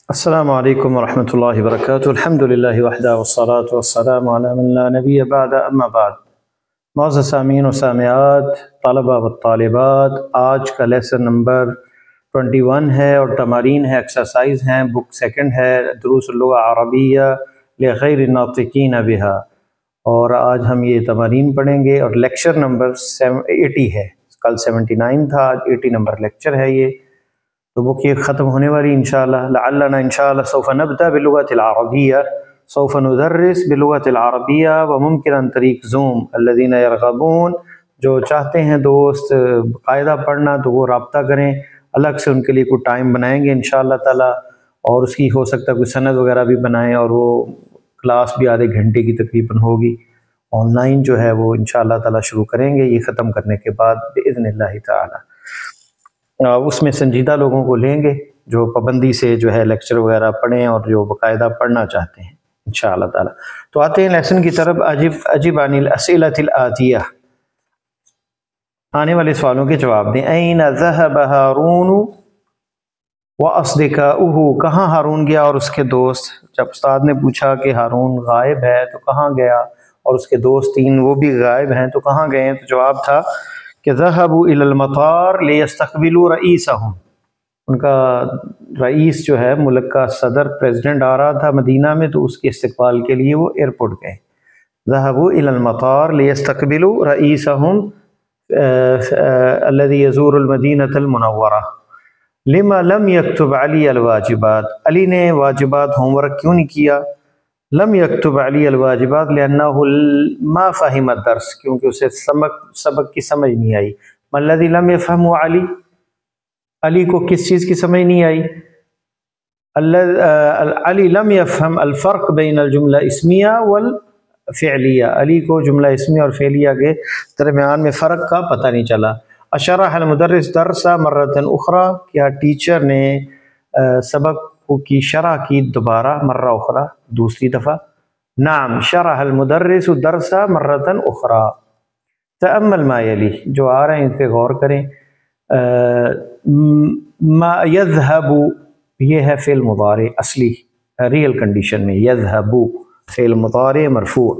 السلام علیکم ورحمۃ اللہ وبرکاتہ۔ الحمد للہ وحدہ والصلاة والسلام علی من لا نبی بعد، اما بعد۔ معزز سامعین و سامعات، طلبہ و طالبات، آج کا لیسن نمبر 21 ہے اور تمارین ہے، ایکسرسائز ہیں، بک سیکنڈ ہے، دروس اللغہ عربیہ لغیر الناطقین بہا، اور آج ہم یہ تمارین پڑھیں گے اور لیکچر نمبر 80 ہے۔ کل 79 تھا، آج 80 نمبر لیکچر ہے یہ، تو بک یہ ختم ہونے والی انشاءاللہ۔ لعلنا انشاءاللہ سوف نبدأ باللغة العربية، سوف ندرس باللغة العربية وممكن عن طریق زوم۔ الذين يرغبون، جو چاہتے ہیں دوست باقاعدہ پڑھنا تو وہ رابطہ کریں، الگ سے ان کے لیے کوئی ٹائم بنائیں گے انشاءاللہ تعالی، اور اس کی ہو سکتا ہے کوئی سند وغیرہ بھی بنائیں، اور وہ کلاس بھی آدھے گھنٹے کی تقریباً ہوگی، آن لائن جو ہے وہ انشاءاللہ تعالی شروع کریں گے یہ ختم کرنے کے بعد بإذن اللہ تعالی۔ اس میں سنجیدہ لوگوں کو لیں گے جو پابندی سے جو ہے لیکچر وغیرہ پڑھیں اور جو باقاعدہ پڑھنا چاہتے ہیں انشاءاللہ تعالی۔ تو آتے ہیں لیسن کی طرف۔ اجب عن الاسئلۃ الآتیہ، آنے والے سوالوں کے جواب دیں۔ این ذهب ہارون واصدقاؤہ، کہاں ہارون گیا اور اس کے دوست؟ جب استاد نے پوچھا کہ ہارون غائب ہے تو کہاں گیا، اور اس کے دوست تین وہ بھی غائب ہیں تو کہاں گئے؟ تو جواب تھا کہ ذهبوا الى المطار لیستقبلوا رئیسهم، ان کا رئیس جو ہے ملک کا صدر پریزیڈنٹ آ رہا تھا مدینہ میں، تو اس کے استقبال کے لیے وہ ایئرپورٹ گئے۔ ذهبوا الى المطار لیستقبلوا رئیسهم الذي يزور المدینة المنورہ۔ لما لم يكتب علی الواجبات، علی نے واجبات ہوم ورک کیوں نہیں کیا؟ لم يكتب علی الواجبات لأنه ما فهم الدرس، کیونکہ اسے سبق کی سمجھ نہیں آئی۔ ما الذي لم يفهمه علی، علی کو کس چیز کی سمجھ نہیں آئی؟ علی لم يفهم الفرق بین الجملہ اسمیہ والفعلیہ، علی کو جملہ اسمیہ اور فعلیہ کے درمیان میں فرق کا پتہ نہیں چلا۔ اشرح المدرس درس مرۃ اخری، کیا ٹیچر نے سبق کی شرح کی دوبارہ، مرہ اخرى دوسری دفعہ؟ نعم شرح المدرس درس مرۃ اخرى۔ تأمل ما یلی، جو آ رہے ہیں ان پہ غور کریں۔ ما یذهب، یہ ہے فعل مضارع اصلی ریئل کنڈیشن میں، یذهب فعل مضارع مرفوع،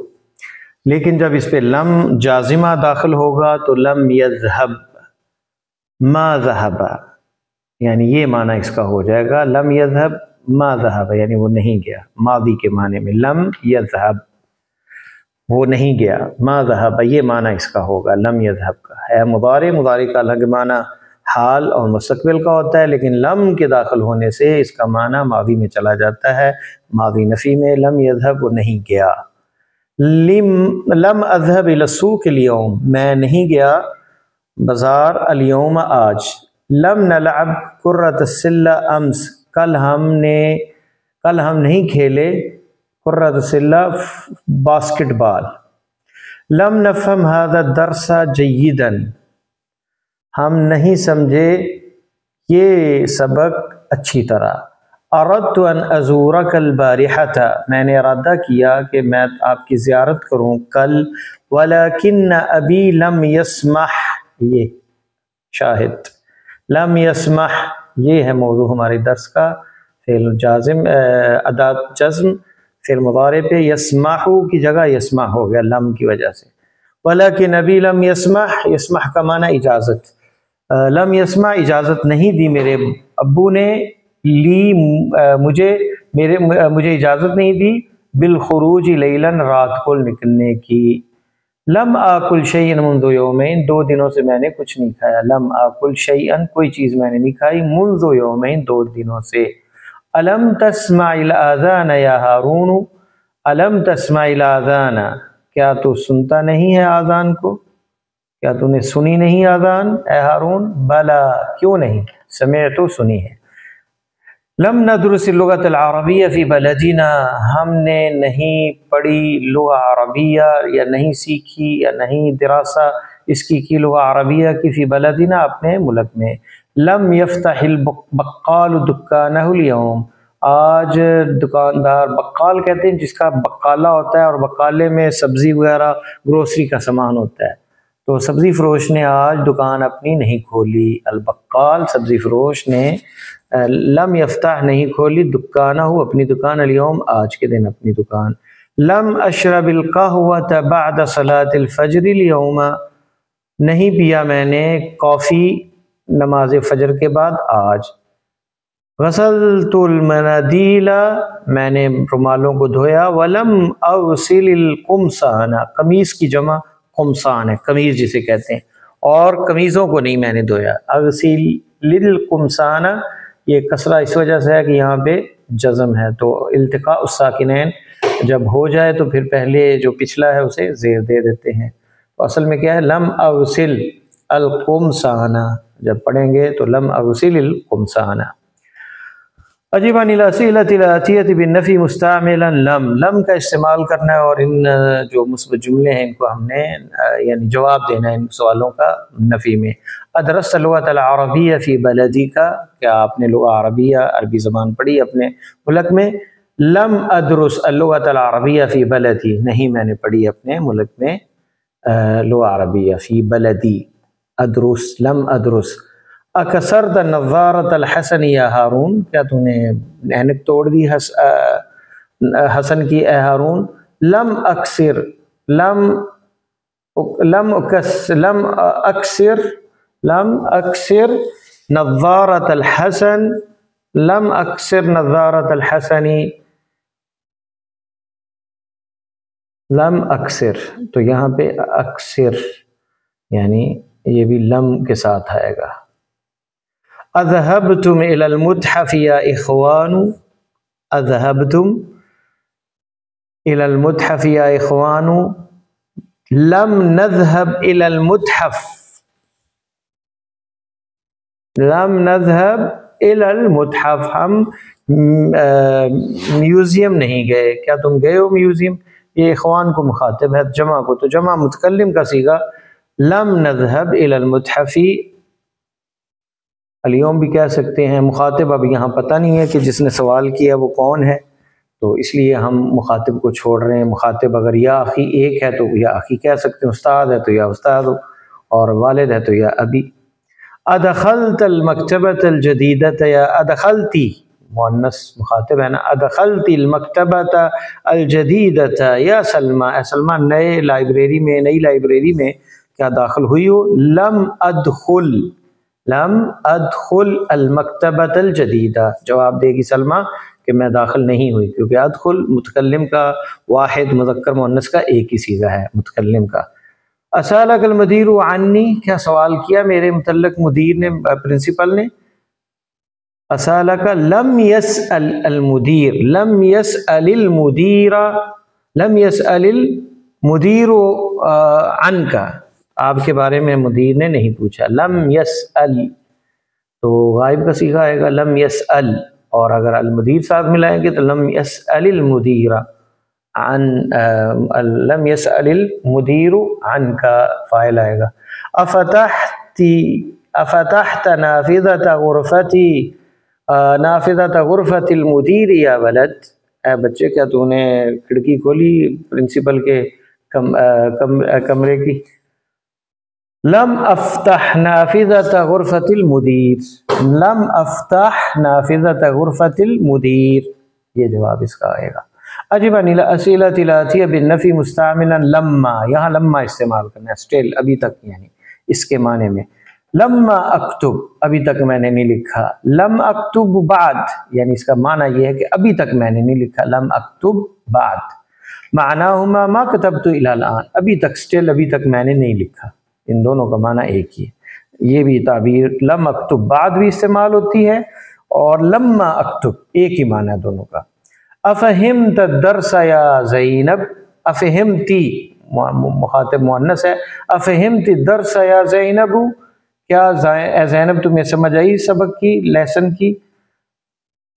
لیکن جب اس پہ لم جازمہ داخل ہوگا تو لم یذهب ما ذهب، یعنی یہ معنی اس کا ہو جائے گا لم یذهب ما ذهب، یعنی وہ نہیں گیا، ماضی کے معنی میں لم یذهب وہ نہیں گیا، ما ذهب یہ معنی اس کا ہوگا، لم یذهب کا ہے مضارع، مضارع کا الگ معنی حال اور مستقبل کا ہوتا ہے، لیکن لم کے داخل ہونے سے اس کا معنی ماضی میں چلا جاتا ہے، ماضی نفی میں لم یذهب وہ نہیں گیا۔ لم اذهب الى السوق اليوم، میں نہیں گیا بازار اليوم آج۔ لم نلعب کرۃ السلہ امس، کل ہم نہیں کھیلے کرۃ السلہ باسکٹ بال۔ لم نفهم هذا الدرس جیدا، ہم نہیں سمجھے یہ سبق اچھی طرح۔ اردت ان ازورک البارحۃ، میں نے ارادہ کیا کہ میں آپ کی زیارت کروں کل، ولکن ابی لم یسمح، یہ شاہد، لم یسمح یہ ہے موضوع ہمارے درس کا، فعل جازم اداۃ جزم فعل مضارع پہ یسمح کی جگہ یسمح ہو گیا لم کی وجہ سے۔ ولیکن ابی لم یسمح، یسمح کا معنی اجازت، لم یسمح اجازت نہیں دی میرے ابو نے، لی مجھے اجازت نہیں دی، بالخروج لیلا رات کو نکلنے کی۔ لم آکل شیئا منذ یومین، 2 دنوں سے میں نے کچھ نہیں کھایا، لم آکل شیئا کوئی چیز میں نے نہیں کھائی، منذ یومین 2 دنوں سے۔ الم تسمع الاذان یا ہارون، الم تسمع الاذان، کیا تو سنتا نہیں ہے آذان کو، کیا تو نے سنی نہیں آذان اے ہارون؟ بلا کیوں نہیں، سمعت سنی ہے۔ لم ندرس اللغۃ العربیہ فی بلدنا، ہم نے نہیں پڑھی لغہ عربیہ یا نہیں سیکھی یا نہیں دراسہ اس کی لغہ عربیہ کی، فی بلدنا اپنے ملک میں۔ لم یفتح البقال دکانہ اليوم، آج دکاندار، بقال کہتے ہیں جس کا بقالہ ہوتا ہے اور بقالے میں سبزی وغیرہ گروسری کا سامان ہوتا ہے، تو سبزی فروش نے آج دکان اپنی نہیں کھولی، البقال سبزی فروش نے لم یفتح نہیں کھولی دکانہ اپنی دکان، اليوم آج کے دن اپنی دکان۔ لم اشرب القہوۃ بعد صلاۃ الفجر اليوم، نہیں پیا میں نے کافی نماز فجر کے بعد آج۔ غسلت المنادیل، میں نے رومالوں کو دھویا۔ ولم اغسل القمصان، قمیص کی جمع قمصان ہے، قمیص جسے کہتے ہیں، اور قمیصوں کو نہیں میں نے دھویا۔ اغسل للقمصان، یہ کسرہ اس وجہ سے ہے کہ یہاں پہ جزم ہے، تو التقاء الساکنین جب ہو جائے تو پھر پہلے جو پچھلا ہے اسے زیر دے دیتے ہیں۔ تو اصل میں کیا ہے، لم اغسل القمصان، جب پڑھیں گے تو لم اغسل القمصان۔ اجب عن الاسئلۃ الاتیۃ بالنفی مستعملا لم کا استعمال کرنا ہے، اور ان جو مثبت جملے ہیں ان کو ہم نے یعنی جواب دینا ہے ان سوالوں کا نفی میں۔ ادرست اللغۃ العربیہ فی بلدی کا، کیا آپ نے لغہ عربیہ عربی زبان پڑھی اپنے ملک میں؟ لم ادرس اللغۃ العربیہ فی بلدی، نہیں میں نے پڑھی اپنے ملک میں لغہ عربیہ فی بلدی۔ ادرس لم ادرس۔ اکسرت نظارۃ الحسن یا ہارون، کیا تو نے اینک توڑ دی حسن کی اے ہارون؟ لم اکسر نظارۃ الحسن، لم اکسر نظارۃ الحسنی، لم اکسر، تو یہاں پہ اکسر یعنی یہ بھی لم کے ساتھ آئے گا۔ اذهبتم الى المتحف یا اخوان، اذهبتم الى المتحف یا اخوان۔ لم نذهب الى المتحف، لم نذهب الى المتحف، ہم میوزیم نہیں گئے، کیا تم گئے ہو میوزیم؟ یہ اخوان کو مخاطب ہے، جمع کو تو جمع متکلم کا صیغہ لم نذهب الى المتحف۔ اليوم بھی کہہ سکتے ہیں، مخاطب اب یہاں پتہ نہیں ہے کہ جس نے سوال کیا وہ کون ہے، تو اس لیے ہم مخاطب کو چھوڑ رہے ہیں۔ مخاطب اگر یا اخی ایک ہے تو یا اخی کہہ سکتے ہیں، استاد ہے تو یا استاد ہو، اور والد ہے تو یا ابی۔ ادخلت المکتبۃ الجدیدۃ یا ادخلتی، مؤنث مخاطب ہے نا، ادخلتی المکتبۃ الجدیدۃ یا سلمہ، اے سلمہ نئی لائبریری میں کیا داخل ہوئی ہو؟ لم ادخل المکتبۃ الجدیدہ، جواب دے گی سلمہ کہ میں داخل نہیں ہوئی، کیونکہ ادخل متکلم کا واحد مذکر مؤنث کا ایک ہی صیغہ ہے متکلم کا۔ اسالک المدیر عنی، کیا سوال کیا میرے متعلق مدیر نے، پرنسپل نے؟ اسالک لم یسأل المدیر، لم یسأل المدیر، لم یسأل المدیر عنک، آپ کے بارے میں مدیر نے نہیں پوچھا۔ لم یسأل تو غائب کا صیغہ آئے گا لم یسأل، اور اگر المدیر ساتھ ملائیں گے تو لم یسأل المدیر عن، لم یسأل المدیر عن کا فاعل آئے گا۔ افتحت نافذۃ غرفتی، نافذۃ غرفۃ المدیر یا ولد، اے بچے کیا تو نے کھڑکی کھولی پرنسپل کے کمرے کی؟ لم افتح نافذۃ غرفۃ المدیر، لم افتح نافذۃ غرفۃ المدیر، یہ جواب اس کا آئے گا۔ اجب عن الاسئلۃ الاتیہ بالنفی مستعملا لما، یہاں لما استعمال کرنا ہے، اسٹل ابھی تک، یعنی اس کے معنی میں لما اکتب، ابھی تک میں نے نہیں لکھا۔ لم اکتب بعد، یعنی اس کا معنی یہ ہے کہ ابھی تک میں نے نہیں لکھا، لم اکتب بعد۔ معناہما ما کتبت الی الآن، ابھی تک، اسٹل ابھی تک میں نے نہیں لکھا، ان دونوں کا معنی ایک ہی ہے۔ یہ بھی تعبیر لم اکتب بعد بھی استعمال ہوتی ہے، اور لما اکتب ایک ہی معنی ہے دونوں کا۔ افہمت الدرس یا زینب، افہمتی مخاطب مؤنث ہے، افہمت الدرس یا زینب، کیا اے زینب تمہیں سمجھ آئی سبق کی، لیسن کی؟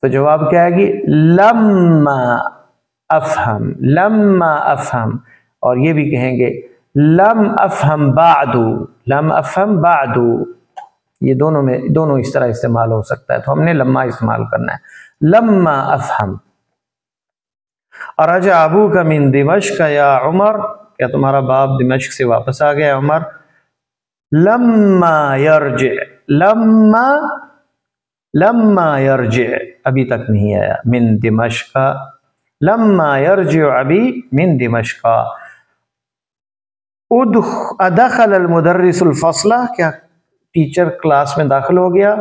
تو جواب کیا ہے گی؟ لما افہم، لما افہم، اور یہ بھی کہیں گے لم افہم بعد، لم افہم بعد، یہ دونوں اس طرح استعمال ہو سکتا ہے، تو ہم نے لما استعمال کرنا ہے، لما افہم۔ رجع ابوک من دمشق یا عمر، کیا تمہارا باپ دمشق سے واپس آ گیا عمر؟ لما یرجع، لما یرجع ابھی تک نہیں آیا، من دمشق، لما یرجع ابھی من دمشق۔ ادخل المدرس الفصل، کیا ٹیچر کلاس میں داخل ہو گیا؟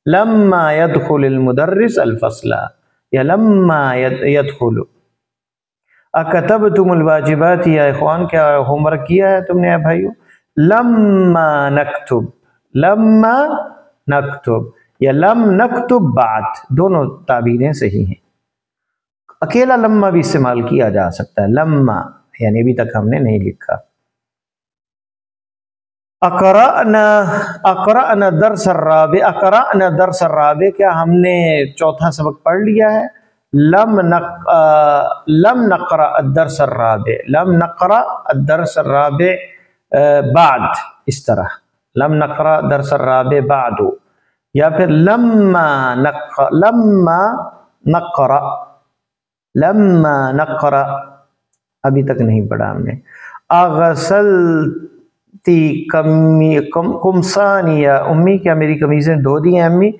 لما يدخل المدرس الفصل یا لما يدخل۔ اکتبتم الواجبات یا اخوان، کیا ہوم ورک کیا ہے تم نے بھائیو؟ لما نکتب یا لم نکتب بعد، دونوں تعبیریں صحیح ہیں۔ اکیلا لما بھی استعمال کیا جا سکتا ہے، لما یعنی ابھی تک ہم نے نہیں لکھا۔ اقرأنا درس الرابع، کیا ہم نے چوتھا سبق پڑھ لیا ہے؟ لم نقرأ الدرس الرابع بعد، اس طرح لم نقرأ درس الرابع بعد، یا پھر لما نقرأ ابھی تک نہیں پڑھا ہم نے۔ اغسلتی قمصانی یا امی، کیا میری قمیضیں دھو دی ہیں امی؟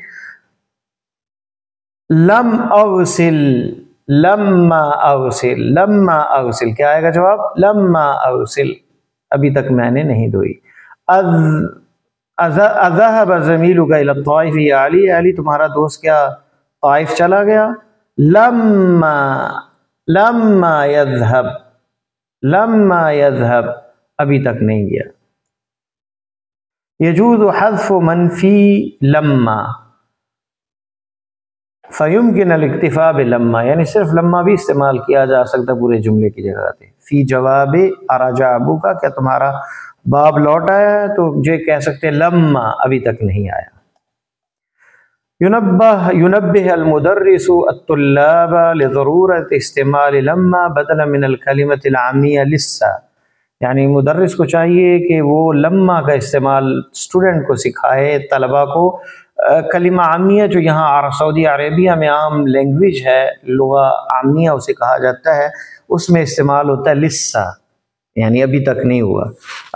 لما اغسل، کیا آئے گا جواب؟ لما اغسل، ابھی تک میں نے نہیں دھوئی۔ اذهب زميلك الى الطائف یا علی، تمہارا دوست کیا طائف چلا گیا؟ لما يذهب، ابھی تک نہیں گیا۔ يجوز حذف منفی لما فيمكن الاکتفاء بلما، یعنی صرف لما بھی استعمال کیا جا سکتا پورے جملے کی جگہ پہ۔ فی جواب ارجع ابوکا، کیا تمہارا باپ لوٹ آیا ہے؟ تو جو کہہ سکتے ہیں لما ابھی تک نہیں آیا۔ ينبه المدرس الطلاب لضرورة استعمال لما بدلا من الكلمة العامية لسه، یعنی مدرس کو چاہیے کہ وہ لما کا استعمال اسٹوڈنٹ کو سکھائے، طلبہ کو۔ کلمہ عامیہ جو یہاں سعودی عربیہ میں عام لینگویج ہے، لغہ عامیہ اسے کہا جاتا ہے، اس میں استعمال ہوتا ہے لسہ، یعنی ابھی تک نہیں ہوا۔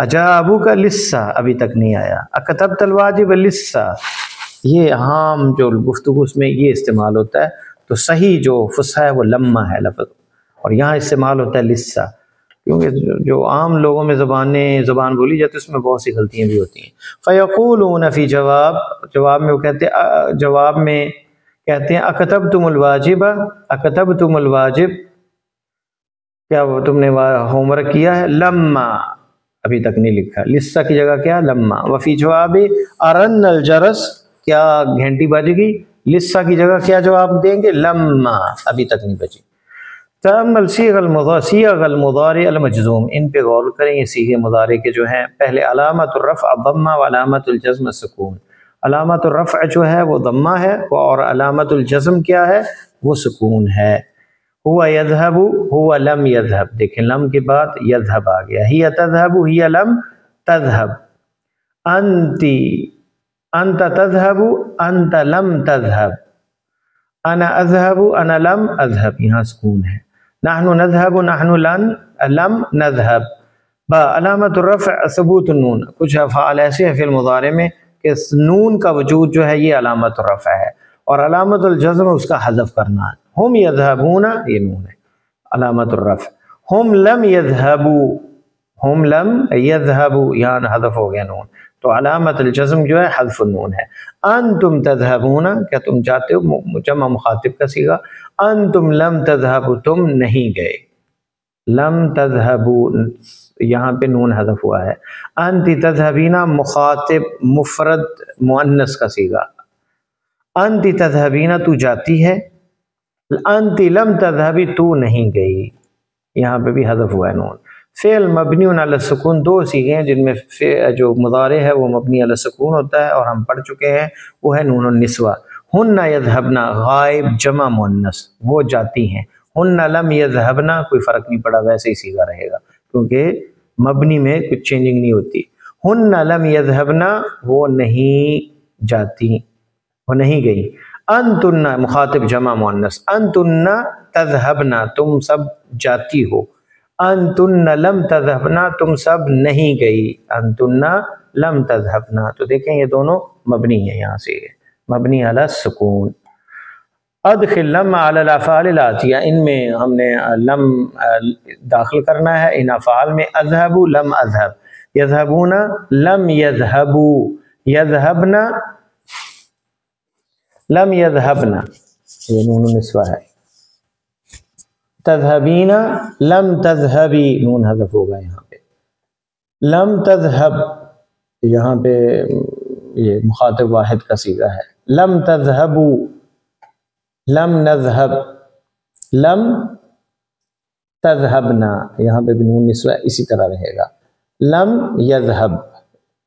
اجا ابو کا لسہ، ابھی تک نہیں آیا۔ اکتبت الواجب لسہ، یہ عام جو گفتگو اس میں یہ استعمال ہوتا ہے، تو صحیح جو فصحى ہے وہ لما ہے لفظ، اور یہاں استعمال ہوتا ہے لسہ، کیونکہ جو عام لوگوں میں زبان بولی جاتی ہے اس میں بہت سی غلطیاں بھی ہوتی ہیں۔ فیقولون فی جواب میں وہ جواب میں کہتے ہیں اکتبتم الواجب، کیا وہ تم نے ہوم ورک کیا ہے؟ لما، ابھی تک نہیں لکھا، لسہ کی جگہ کیا؟ لما۔ وفی جواب ارن الجرس، کیا گھنٹی بج گئی؟ لسہ کی جگہ کیا جواب دیں گے؟ لما، ابھی تک نہیں بجی۔ تأمل صیغ المضارع المجزوم، ان پہ غور کریں، یہ صیغے مضارع کے جو ہیں، پہلے علامت الرفع ضمہ و علامت الجزم سکون۔ علامت الرفع جو ہے وہ ضمہ ہے، اور علامت الجزم کیا ہے؟ وہ سکون ہے۔ ہوا یذہب، ہوا لم یذہب، دیکھیں لم کے بعد یذہب آ گیا۔ ہی تذہب، ہی لم تذہب۔ انت تذہب، انت لم تذہب۔ انا اذہب، انا لم اذہب، یہاں سکون ہے۔ نحن نذهب، نحن لم نذهب۔ علامت الرفع ثبوت النون، کچھ افعال ایسے ہیں فی المضارع میں کہ نون کا وجود جو ہے یہ علامت الرفع ہے، اور علامت الجزم اس کا حذف کرنا ہے۔ ہم یذهبون، یہ نون ہے علامت الرفع۔ ہم لم یذهبوا، ہم لم یذهبوا، یہاں حذف ہو گیا نون، تو علامت الجزم جو ہے حذف النون ہے۔ انتم تذهبون، کیا تم جاتے ہو؟ جمع مخاطب کا صیغہ۔ انتم لم تذهبوا، تم نہیں گئے۔ لم تذهبوا، یہاں پہ نون حذف ہوا ہے۔ انت تذهبین، مخاطب مفرد مؤنث کا صیغہ۔ انت تذهبین، تو جاتی ہے۔ انت لم تذهبی، تو نہیں گئی، یہاں پہ بھی حذف ہوا ہے نون۔ فعل مبنی علی السکون، دو صیغے ہیں جن میں جو مضارع ہے وہ مبنی علی السکون ہوتا ہے، اور ہم پڑھ چکے ہیں، وہ ہے نون النسوہ۔ ہن یذهبن، غائب جمع مؤنث، وہ جاتی ہیں۔ ہن لم یذهبن، کوئی فرق نہیں پڑا، ویسے ہی صیغہ رہے گا، کیونکہ مبنی میں کچھ چینجنگ نہیں ہوتی۔ ہن لم یذهبن، وہ نہیں جاتی، وہ نہیں گئی۔ انتن، مخاطب جمع مؤنث، انتن تذهبن، تم سب جاتی ہو۔ انتن لم تذهبنا، تم سب نہیں گئی، انتن لم تذهبنا، تو دیکھیں یہ دونوں مبنی ہیں، یہاں سے مبنی علی السکون۔ ادخل لم علی الافعال الاتیہ، ان میں ہم نے لم داخل کرنا ہے ان افعال میں، اذهب لم اذهب، یذهبون لم یذهبوا، یذهبن لم یذهبن، یہ نون نسوہ ہے، تذهبین لم تذهبی، نون حذف ہوگا یہاں پہ، لم تذهب یہاں پہ یہ مخاطب واحد کا صیغہ ہے، لم تذهبوا، لم نذهب، لم تذهبنا، یہاں پہ بھی نون نسوہ اسی طرح رہے گا، لم یذهب،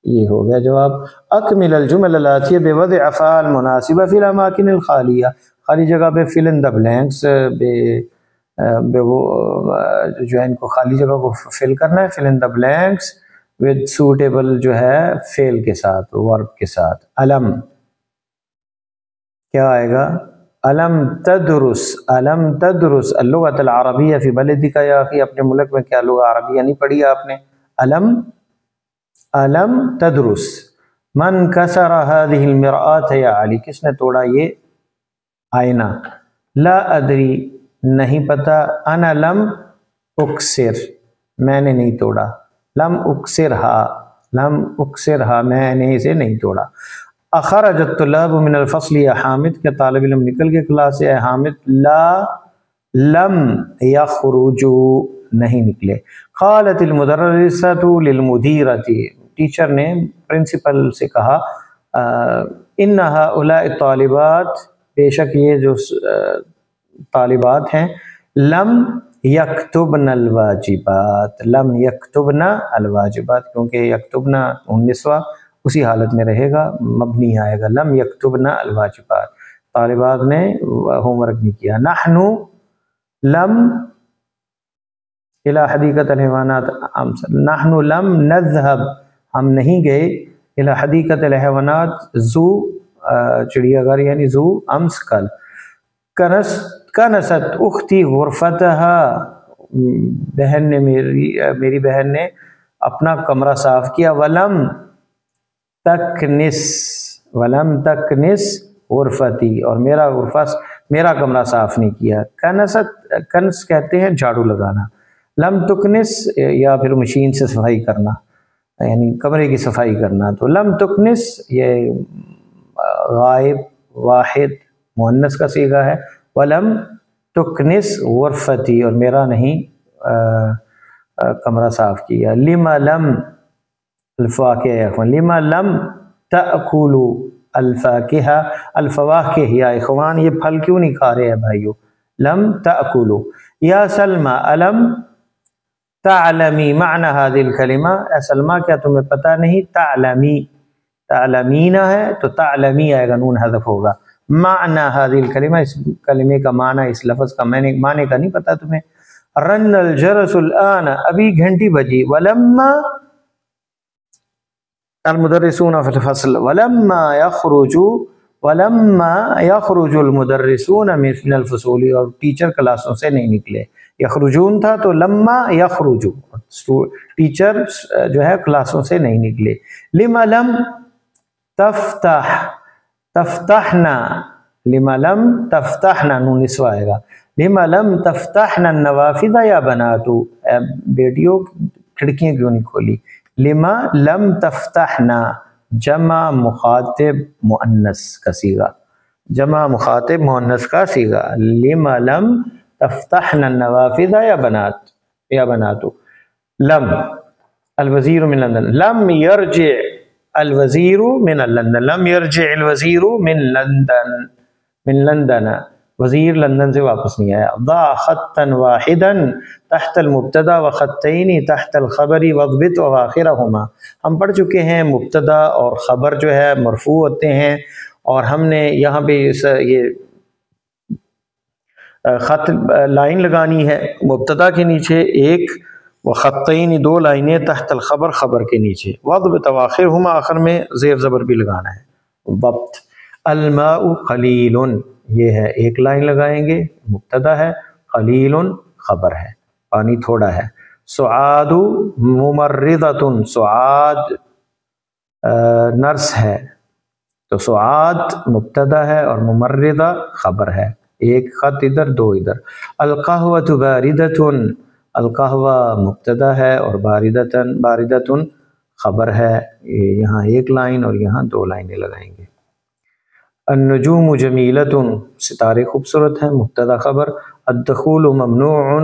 یہ ہو گیا جواب۔ اکمل الجمل الاتیہ بوضع افعال مناسبہ فی الاماکن الخالیہ، خالی جگہ پہ فل ان دا بلینکس، وہ جو ہے ان کو خالی جگہ کو فل کرنا ہے، فل ان دا بلینکس ود سوٹیبل جو ہے فعل کے ساتھ، ورب کے ساتھ۔ علم کیا آئے گا؟ علم تدرس، علم تدرس اللغۃ العربیہ فی بلدک یا اخی، اپنے ملک میں کیا لغہ عربیہ نہیں پڑھی آپ نے؟ علم، علم تدرس۔ من کسر هذه المرآة یا علی، کس نے توڑا یہ آئینہ؟ لا ادری، نہیں پتا، انا لم اکسر، میں نے نہیں توڑا، لم اکسرہا، لم اکسرہا، میں نے اسے نہیں توڑا۔ اخرج الطلاب من الفصل یا حامد، کہ طالب علم نکل کے کلاس سے، اے حامد، لا لم یخرجوا، نہیں نکلے۔ قالت المدرسۃ للمدیرۃ، ٹیچر نے پرنسپل سے کہا، ان ہؤلاء الطالبات، بے شک یہ جو طالبات ہیں، لم یکتبن الواجبات، لم یکتبن الواجبات، کیونکہ یکتبن نسوہ اسی حالت میں رہے گا، مبنی آئے گا، لم یکتبن الواجبات، طالبات نے ہوم ورک نہیں کیا۔ نحن لم الى حدیقۃ الحیوانات، نحن لم نذهب، ہم نہیں گئے، الى حدیقۃ الحیوانات، زو چڑیا گھر یعنی زو، امس کل۔ کنست اختی غرفتها، بہن نے میری بہن نے اپنا کمرہ صاف کیا۔ ولم تکنس، ولم تکنس غرفتی، اور میرا غرفہ، میرا کمرہ صاف نہیں کیا۔ کنست، کنس کہتے ہیں جھاڑو لگانا، لم تکنس یا پھر مشین سے صفائی کرنا، یعنی کمرے کی صفائی کرنا، تو لم تکنس یہ غائب واحد مؤنث کا صیغہ ہے، ولم تکنس غرفتی، اور میرا نہیں کمرہ صاف کیا۔ لما لم الفواکہ، لما لم تأکلوا الفاکہہ، الفواکہ یا اخوان، یہ پھل کیوں نہیں کھا رہے ہیں بھائیو؟ لم تأکلوا۔ یا سلمى الم تعلمی معنی هذه الکلمہ، اے سلمہ کیا تمہیں پتہ نہیں؟ تعلمی، تعلمین ہے تو تعلمی آئے گا، نون حذف ہوگا۔ معنی هذه الکلمہ، اس کلمے کا معنی، اس لفظ کا معنی کا نہیں پتہ تمہیں؟ رن الجرس الآن، ابھی گھنٹی بجی۔ ولما المدرسون فی الفصل، ولما یخرجوا، ولما یخرج المدرسون من الفصول، اور ٹیچر کلاسوں سے نہیں نکلے، یخرجون تھا تو لما یخرجو، ٹیچر جو ہے کلاسوں سے نہیں نکلے۔ لما لم تفتح، تفتحنا، لما لم تفتحنا، نون نسوہ آئے گا، لما لم تفتحنا النوافذ یا بناتو، بیٹیوں کھڑکیاں کیوں نہیں کھولی؟ لما لم تفتحنا، جمع مخاطب مؤنث کا صیغہ، جمع مخاطب مؤنث کا صیغہ، لما لم تفتحنا النوافذ یا بنات، یا بناتو۔ لم الوزیر من لندن، لم یرجع الوزیر من لندن، لم یرجع الوزیر من لندن، من لندن، وزیر لندن سے واپس نہیں آیا۔ ضع خطا واحدا تحت المبتدا وخطین تحت الخبر واضبط اواخرہما، ہم پڑھ چکے ہیں مبتدا اور خبر جو ہے مرفوع ہوتے ہیں، اور ہم نے یہاں پہ یہ خط لائن لگانی ہے مبتدا کے نیچے ایک، وخطین دو لائنیں تحت الخبر خبر کے نیچے، واضبط اواخرہما آخر میں زیر زبر بھی لگانا ہے، ضبط۔ الماء قلیل، یہ ہے ایک لائن لگائیں گے، مبتدا ہے، قلیل خبر ہے۔ پانی تھوڑا ہے. سعاد ممرضۃ، سعاد نرس ہے، تو سعاد مبتدا ہے اور ممرضہ خبر ہے، ایک خط ادھر دو ادھر. القہوۃ باردۃ، القہوہ مبتدا ہے اور باردۃ خبر ہے. یہاں ایک لائن اور یہاں دو لائنیں لگائیں گے. النجوم جمیلۃ، ستارے خوبصورت ہیں، مبتدا خبر. الدخول ممنوع،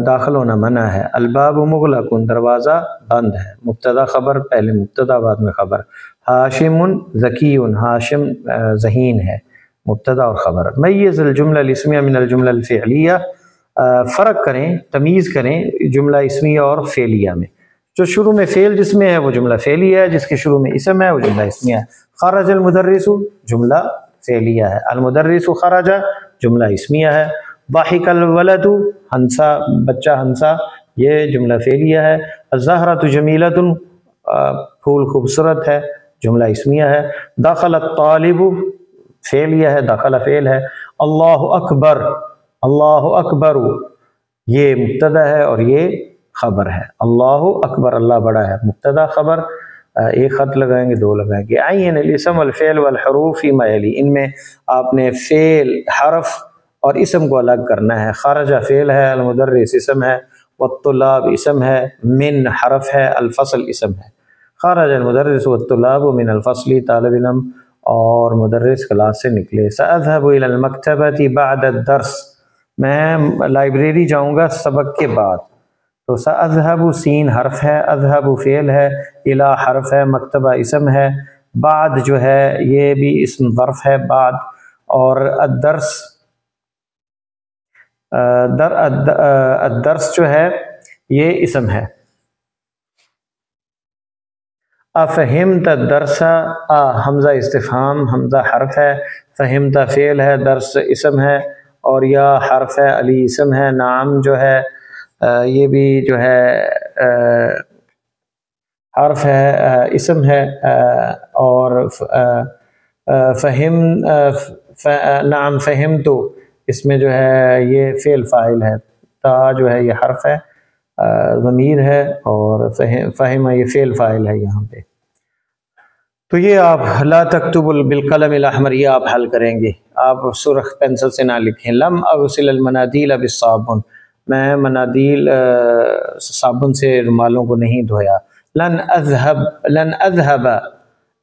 داخل ہونا منع ہے. الباب مغلق، دروازہ بند ہے، مبتدا خبر، پہلے مبتدا بعد میں خبر. ہاشم ذکی، ہاشم ذہین ہے، مبتدا اور خبر. میز الجملہ الاسمیہ من الجملہ الفعلیہ، فرق کریں، تمیز کریں جملہ اسمیہ اور فعلیہ میں. جو شروع میں فعل جس میں ہے وہ جملہ فعلیہ ہے، جس کے شروع میں اسم ہے وہ جملہ اسمیہ ہے. خرج المدرس جملہ فعلیہ ہے، المدرس خرج جملہ اسمیہ ہے. ضحک الولد، ہنسا بچہ ہنسا، یہ جملہ فعلیہ ہے. الزہرۃ جمیلۃ، پھول خوبصورت ہے، جملہ اسمیہ ہے. دخل الطالب فعلیہ ہے، دخل فعل ہے. اللہ اکبر، اللہ اکبر یہ مبتدا ہے اور یہ خبر ہے. اللہ اکبر، اللہ بڑا ہے، مبتدا خبر. ایک خط لگائیں گے، دو لگائیں گے. عین الاسم والفعل والحروف فیما یلی، ان میں آپ نے فعل، حرف اور اسم کو الگ کرنا ہے. خرج فعل ہے، المدرس اسم ہے، والطلاب اسم ہے، من حرف ہے، الفصل اسم ہے. خرج المدرس والطلاب من الفصل، طالب علم اور مدرس کلاس سے نکلے. سأذهب إلى المكتبة بعد الدرس، میں لائبریری جاؤں گا سبق کے بعد. تو سأذهب سین حرف ہے، اذهب فعل ہے، الى حرف ہے، مکتبہ اسم ہے، بعد جو ہے یہ بھی اسم ظرف ہے بعد، اور الدرس الدرس جو ہے یہ اسم ہے. افہمت الدرس، حمزہ استفہام، حمزہ حرف ہے، فہمت فعل ہے، درس اسم ہے، اور یا حرف ہے، علی اسم ہے. نعم جو ہے یہ بھی جو ہے حرف ہے، اسم ہے، اور نعم فہمتو اس میں جو ہے یہ فعل فاعل ہے. تا جو ہے یہ حرف ہے، ضمیر ہے، اور فہم یہ فعل فاعل ہے یہاں پہ. تو یہ آپ لا تکتب بالقلم الاحمر یہ آپ حل کریں گے. آپ سرخ پینسل سے نہ لکھیں. لم اغسل المنادیل بالصابن، میں منادیل صابن سے رومالوں کو نہیں دھویا. لن اذهب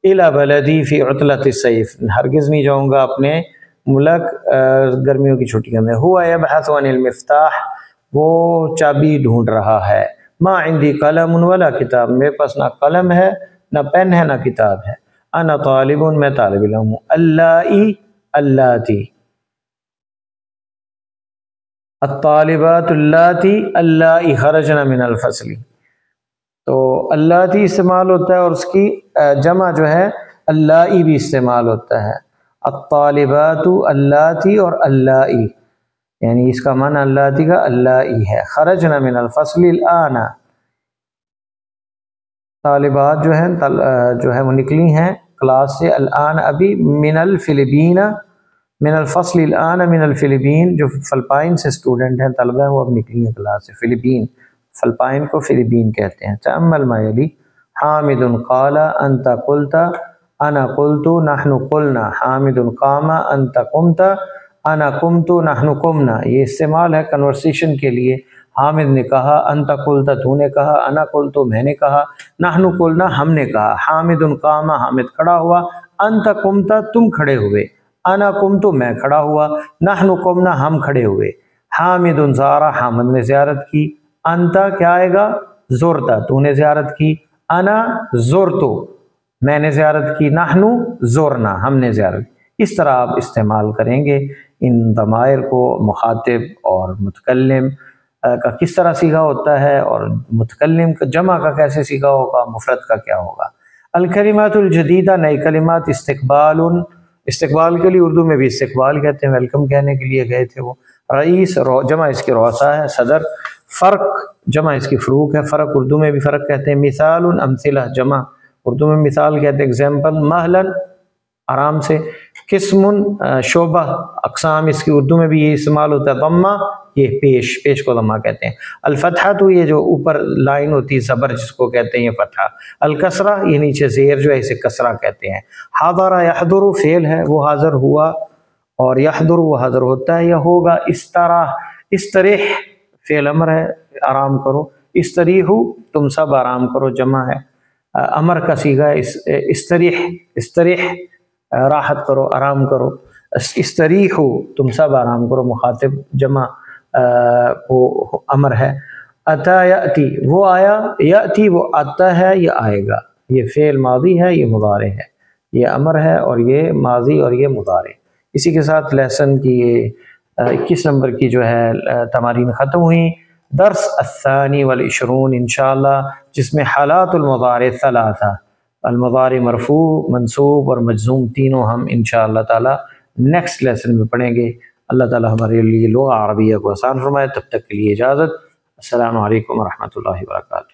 الى بلدی فی عطلۃ الصیف، ہرگز نہیں جاؤں گا اپنے ملک گرمیوں کی چھٹیوں میں. هو يبحث عن المفتاح، وہ چابی ڈھونڈ رہا ہے. ما عندي قلم ولا کتاب، میرے پاس نہ قلم ہے نہ پین ہے نہ کتاب ہے. انا طالب، میں طالب علم ہوں. اللائی اللاتی، الطالبات اللاتی اللائی خرجن من الفصل. تو اللاتی استعمال ہوتا ہے اور اس کی جمع جو ہے اللائی بھی استعمال ہوتا ہے. الطالبات اللاتی اور اللائی، یعنی اس کا معنی اللاتی کا اللائی ہے. خرجن من الفصل الآن، طالبات جو ہیں وہ نکلی ہیں کلاس سے. الآن ابھی. من الفلبین، من الفصل الآن من الفلبین، جو فلپائن سے اسٹوڈنٹ ہیں، طلبہ ہیں، وہ اب نکلی ہیں کلاس سے. فلپین، فلپائن کو فلپین کہتے ہیں. تأمل ما یلی. حامد قال انت قلت انا قلت نحن قلنا. حامد قام انت قمت انا قمت نحن قمنا. یہ استعمال ہے کنورسیشن کے لیے. حامد نے کہا، انت قلت تو نے کہا، انا قلت میں نے کہا، نحن قلنا ہم نے کہا. حامد قام، حامد کھڑا ہوا. انت قمت تم کھڑے ہوئے. انا قمت میں کھڑا ہوا. نحن قمنا ہم کھڑے ہوئے. حامد زارا، حامد نے زیارت کی. انت کیا آئے گا؟ زرتا، تو نے زیارت کی. انا زرتو میں نے زیارت کی. نحن زورنا ہم نے زیارت کی. اس طرح آپ استعمال کریں گے ان ضمائر کو. مخاطب اور متکلم کا کس طرح سیغہ ہوتا ہے، اور متکلم کا جمع کا کیسے سیغہ ہوگا، مفرد کا کیا ہوگا. الکلمات الجدیدہ، نئی کلمات. استقبال، استقبال کے لیے اردو میں بھی استقبال کہتے ہیں، ویلکم کہنے کے لیے گئے تھے وہ. رئیس، جمع اس کی رؤسا ہے، صدر. فرق، جمع اس کی فروق ہے، فرق اردو میں بھی فرق کہتے ہیں. مثال، امثلہ، جمع اردو میں مثال کہتے ہیں، ایگزامپل. مہلا، آرام سے. قسم شعبہ اقسام اس کی اردو میں بھی یہ استعمال ہوتا ہے. ضمہ یہ پیش کو ضمہ کہتے ہیں. الفتحہ تو یہ جو اوپر لائن ہوتی ہے زبر جس کو کہتے ہیں یہ فتحہ. الکسرہ یہ نیچے زیر جو ہے اسے کسرہ کہتے ہیں. حاضر یحضر فعل ہے وہ حاضر ہوا، اور یحضر وہ حاضر ہوتا ہے یا ہوگا. استریح فعل امر ہے آرام کرو. استریحو تم سب آرام کرو جمع ہے. امر کا صیغہ استریح راحت کرو آرام کرو. استریحو تم سب آرام کرو مخاطب جمع وہ امر ہے. اتا یاتی وہ آیا، یاتی وہ آتا ہے یا آئے گا. یہ فعل ماضی ہے یہ مضارع ہے، یہ امر ہے اور یہ ماضی اور یہ مضارع. اسی کے ساتھ لیسن کی 21 نمبر کی جو ہے تمارین ختم ہوئی. درس الثانی والعشرون انشاءاللہ، جس میں حالات المضارع ثلاثہ، المضارع مرفوع منصوب اور مجزوم تینوں ہم انشاءاللہ تعالی نیکسٹ لیسن میں پڑھیں گے. اللہ تعالی ہمارے لیے لغہ عربیہ کو آسان فرمائے. تب تک کے لیے اجازت. السلام علیکم ورحمۃ اللہ وبرکاتہ.